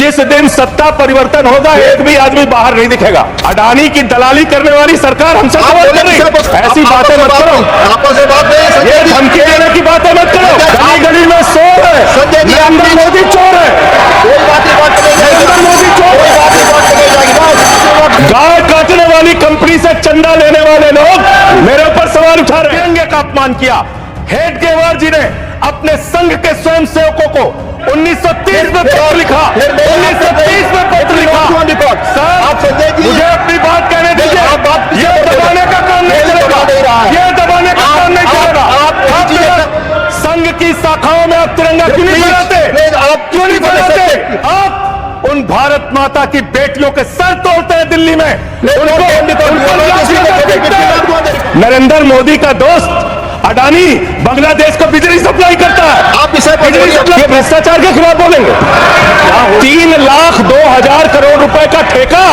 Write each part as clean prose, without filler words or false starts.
जिस दिन सत्ता परिवर्तन होगा एक भी आदमी बाहर नहीं दिखेगा। अडानी की दलाली करने वाली सरकार हमसे सवाल कर रही है। ऐसी बातें मत करो, ये धमकी देने की बातें मत करो। गली गली में शोर है, नरेंद्र मोदी चोर है, नरेंद्र मोदी चोर है। गाय काटने वाली कंपनी से चंदा लेने वाले लोग मेरे ऊपर सवाल उठा रहे हैं। तिरंगे का अपमान किया। हेडगेवार जी ने अपने संघ के स्वयं सेवकों को 1930 में पत्र लिखा, 1930 में पत्र लिखा। सर, मुझे अपनी बात कहने दीजिए। ये दबाने का काम नहीं चलेगा, ये दबाने का काम नहीं चलेगा। संघ की शाखाओं में आप तिरंगा क्यों नहीं बनाते? आप क्यों नहीं बनाते? आप उन भारत माता की बेटियों के सर तोड़ते हैं दिल्ली में। नरेंद्र मोदी का दोस्त अडानी बांग्लादेश को बिजली सप्लाई करता है। आप इसे भ्रष्टाचार के खिलाफ बोलेंगे? 3,02,000 करोड़ रुपए का ठेका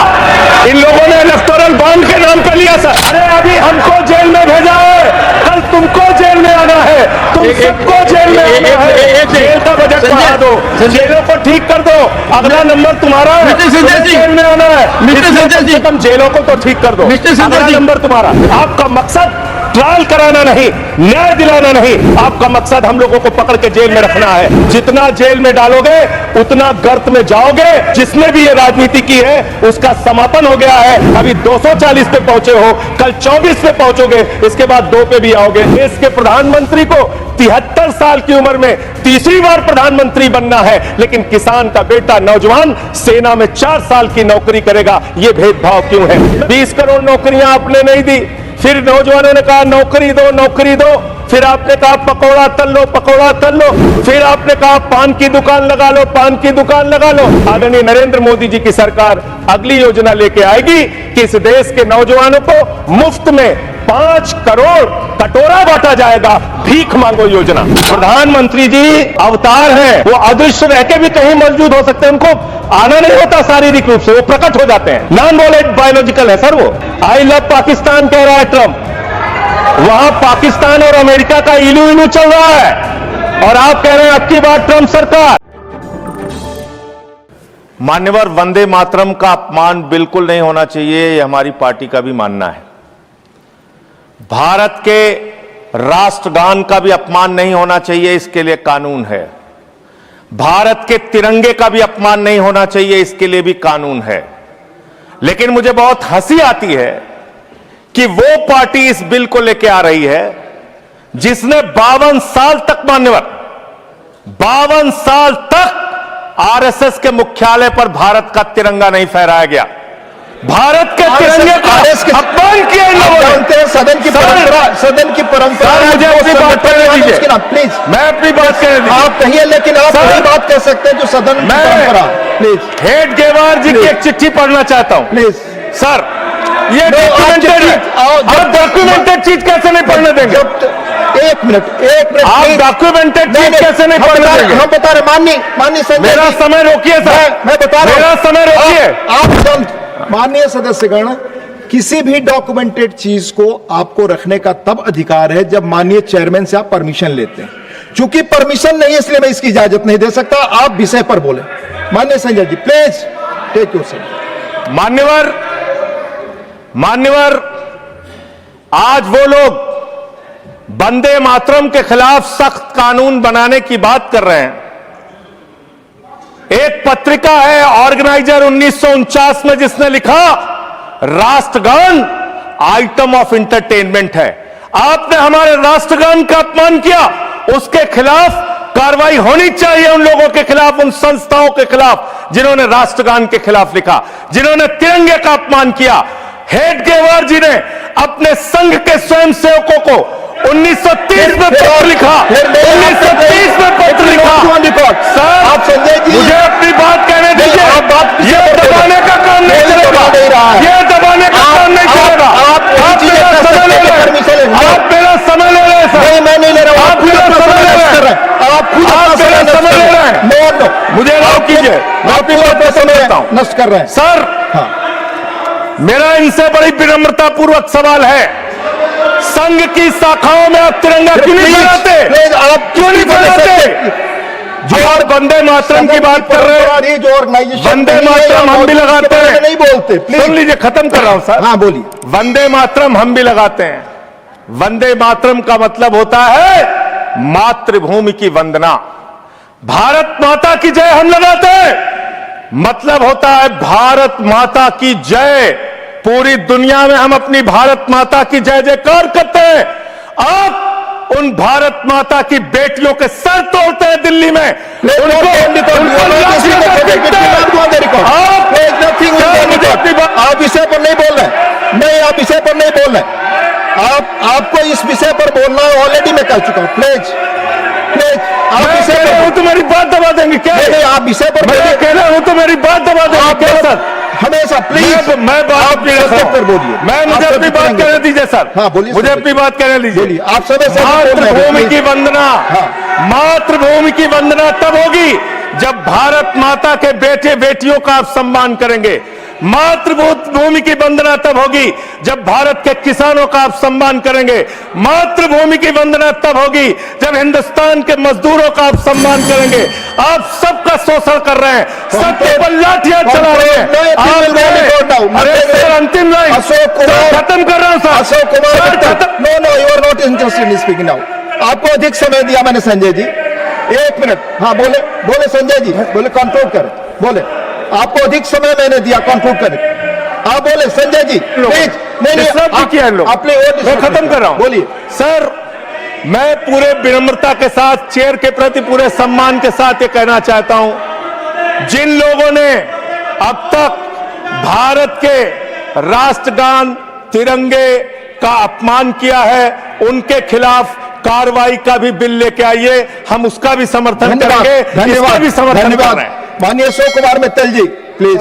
इन लोगों ने इलेक्टोरल बॉन्ड के नाम पे लिया सर। अरे अभी हमको जेल में भेजा है, कल तुमको जेल में आना है, तुम सबको जेल में आना है। जेल का बजट बढ़ा दो, जेलों को ठीक कर दो, अगला नंबर तुम्हारा है। जेल में आना है, तुम जेलों को तो ठीक कर दो, अगला नंबर तुम्हारा। आपका मकसद ट्रायल कराना नहीं, न्याय दिलाना नहीं, आपका मकसद हम लोगों को पकड़ के जेल में रखना है। जितना जेल में डालोगे उतना गर्त में जाओगे। जिसने भी ये राजनीति की है उसका समापन हो गया है। अभी 240 पे पहुंचे हो, कल 24 पे पहुंचोगे, इसके बाद 2 पे भी आओगे। देश के प्रधानमंत्री को 73 साल की उम्र में तीसरी बार प्रधानमंत्री बनना है, लेकिन किसान का बेटा नौजवान सेना में 4 साल की नौकरी करेगा। ये भेदभाव क्यों है? 20 करोड़ नौकरियां आपने नहीं दी, फिर नौजवानों ने कहा नौकरी दो, नौकरी दो। फिर आपने कहा पकौड़ा तल लो, पकौड़ा तल लो। फिर आपने कहा पान की दुकान लगा लो, पान की दुकान लगा लो। आदरणीय नरेंद्र मोदी जी की सरकार अगली योजना लेके आएगी कि इस देश के नौजवानों को मुफ्त में 5 करोड़ कटोरा बांटा जाएगा, भीख मांगो योजना। प्रधानमंत्री जी अवतार है, वो अदृश्य रह के भी कहीं मौजूद हो सकते हैं, उनको आना नहीं होता शारीरिक रूप से, वो प्रकट हो जाते हैं। नॉन वॉलेंट बायोलॉजिकल है सर वो। आई लव पाकिस्तान कह रहा है ट्रंप, वहां पाकिस्तान और अमेरिका का इलू इलू चल रहा है, और आप कह रहे हैं अब की बात ट्रंप सरकार। मान्यवर, वंदे मातरम का अपमान बिल्कुल नहीं होना चाहिए, ये हमारी पार्टी का भी मानना है। भारत के राष्ट्रगान का भी अपमान नहीं होना चाहिए, इसके लिए कानून है। भारत के तिरंगे का भी अपमान नहीं होना चाहिए, इसके लिए भी कानून है। लेकिन मुझे बहुत हंसी आती है कि वो पार्टी इस बिल को लेकर आ रही है जिसने 52 साल तक, मान्यवर 52 साल तक आरएसएस के मुख्यालय पर भारत का तिरंगा नहीं फहराया गया। भारत के तिरंगे का अपमान किया इन लोगों ने। सदन की परंपरा मुझे अपनी बात करने दीजिए, प्लीज। मैं अपनी बात करने दीजिए। आप कहिए, लेकिन आप वही बात कह सकते हैं जो सदन की परंपरा। प्लीज। हेडगेवार जी की एक चिट्ठी पढ़ना चाहता हूं प्लीज सर। ये डॉक्यूमेंटेड चीज कैसे नहीं पढ़ने देंगे? एक मिनट आप डॉक्यूमेंटेड चीज कैसे नहीं पढ़ने देंगे? हम बता रहे, माननीय संजय, मेरा समय रोकिए सर, मैं बता रहा हूं, मेरा समय रोकिए। आप माननीय सदस्यगण, किसी भी डॉक्यूमेंटेड चीज को आपको रखने का तब अधिकार है जब माननीय चेयरमैन से आप परमिशन लेते हैं। चूंकि परमिशन नहीं है इसलिए मैं इसकी इजाजत नहीं दे सकता। आप विषय पर बोले। माननीय Sanjay ji, please take your seat. मान्यवर, आज वो लोग वंदे मातरम के खिलाफ सख्त कानून बनाने की बात कर रहे हैं। एक पत्रिका है ऑर्गेनाइजर 1949 में, जिसने लिखा राष्ट्रगान आइटम ऑफ एंटरटेनमेंट है। आपने हमारे राष्ट्रगान का अपमान किया, उसके खिलाफ कार्रवाई होनी चाहिए। उन लोगों के खिलाफ, उन संस्थाओं के खिलाफ जिन्होंने राष्ट्रगान के खिलाफ लिखा, जिन्होंने तिरंगे का अपमान किया। हेडगेवार जी ने अपने संघ के स्वयं सेवकों को 1930 में पत्र लिखा, 1930 में पत्र लिखा। सर, आप संजय जी, मुझे अपनी बात कहने दीजिए। ये दबाने का काम नहीं चलेगा, ये दबाने का काम नहीं चलेगा। आप मेरा समय ले रहे हैं, आप मेरा समय ले रहे हैं सर। मैं नहीं ले रहा हूं, आप मेरा समय ले रहे हैं, आप मेरा समय ले रहे हैं। मुझे अलाउ कीजिए, मैं अपनी बात पर समय लेता हूं। नष्ट कर रहे हैं सर। मेरा इनसे बड़ी विनम्रता पूर्वक सवाल है, संघ की शाखाओं में आप तिरंगा क्यों नहीं फहराते? आप क्यों नहीं फहराते? और वंदे मातरम की बात कर रहे हैं, हैं जो ऑर्गेनाइजेशन वंदे मातरम हम भी लगाते हैं, नहीं बोलते सुन प्लीज। लीजिए, खत्म कर रहा हूं सर। हाँ बोलिए। वंदे मातरम हम भी लगाते हैं। वंदे मातरम का मतलब होता है मातृभूमि की वंदना। भारत माता की जय हम लगाते हैं, मतलब होता है भारत माता की जय। पूरी दुनिया में हम अपनी भारत माता की जय जयकार करते हैं। आप उन भारत माता की बेटियों के सर तोड़ते हैं दिल्ली में, आप विषय पर नहीं बोल रहे, नहीं आप विषय पर नहीं बोल रहे, आपको इस विषय पर बोलना है, ऑलरेडी मैं कह चुका हूं। प्लीज प्लीज आप मैं विषय कह रहा हूं तो मेरी बात दबा देंगे क्या? नहीं, आप विषय पर मैं कह रहा हूं तो मेरी बात दबा देंगे क्या सर? हमेशा प्लीज मैं बात अपनी रख रहा हूं। पर बोलिए। मैं मुझे आप अपनी सब बात करेंगे। कहने दीजिए सर। हाँ, बोलिए मुझे सर। अपनी बात कहने दीजिए। बोलिए, आप सब ऐसे मातृभूमि की वंदना, हाँ। मातृभूमि की वंदना तब होगी जब भारत माता के बेटे बेटियों का आप सम्मान करेंगे। मातृभूमि की वंदना तब होगी जब भारत के किसानों का आप सम्मान करेंगे। मातृभूमि की वंदना तब होगी जब हिंदुस्तान के मजदूरों का आप सम्मान करेंगे। आप सबका शोषण कर रहे हैं, सबके ऊपर लाठियां चला रहे हैं। अरे सर, अंतिम लाइन अशोक कुमार, खत्म कर रहा हूं सर। अशोक कुमार, सर, खत्म। No no, you are not interested in speaking now. आपको अधिक समय दिया मैंने संजय जी, 1 मिनट। हाँ बोले, बोले संजय जी, बोले कंट्रोल करें, बोले आपको अधिक समय मैंने दिया, कंट्रोल करें। आप बोले संजय जी प्लीज। नहीं डिस्टर्ब भी किया इन लोग। अपने मैं खत्म कर रहा हूं। बोलिए सर, मैं पूरे विनम्रता के साथ, चेयर के प्रति पूरे सम्मान के साथ ये कहना चाहता हूं, जिन लोगों ने अब तक भारत के राष्ट्रगान तिरंगे का अपमान किया है, उनके खिलाफ कार्रवाई का भी बिल लेके आइए। हम उसका भी समर्थन करेंगे, इसका भी समर्थन कर रहे हैं। माननीय अशोक कुमार मित्तल जी प्लीज।